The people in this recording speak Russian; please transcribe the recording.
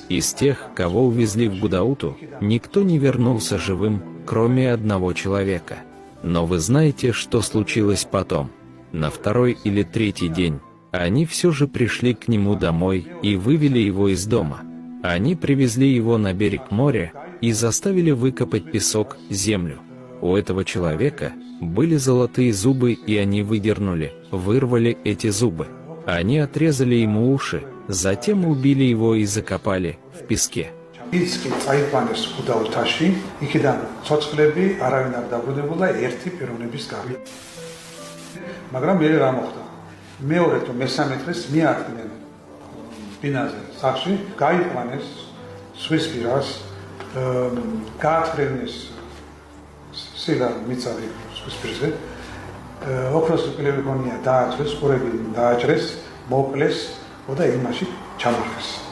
Из тех, кого увезли в Гудауту, никто не вернулся живым, кроме одного человека. Но вы знаете, что случилось потом? На второй или третий день они все же пришли к нему домой и вывели его из дома. Они привезли его на берег моря и заставили выкопать песок, землю. У этого человека были золотые зубы, и они вырвали эти зубы. Они отрезали ему уши, затем убили его и закопали в песке. მეორე თუ მესამე დღეს მიადგნენ ბინაზე სახში, გაიყვანეს სვის პირას, გაათხრენეს სილა მიწავი სვის პირზე, ოქროს კილები გონია დააწვეს, ყურები დააჭრეს, მოკლეს და იმაში ჩამარხეს.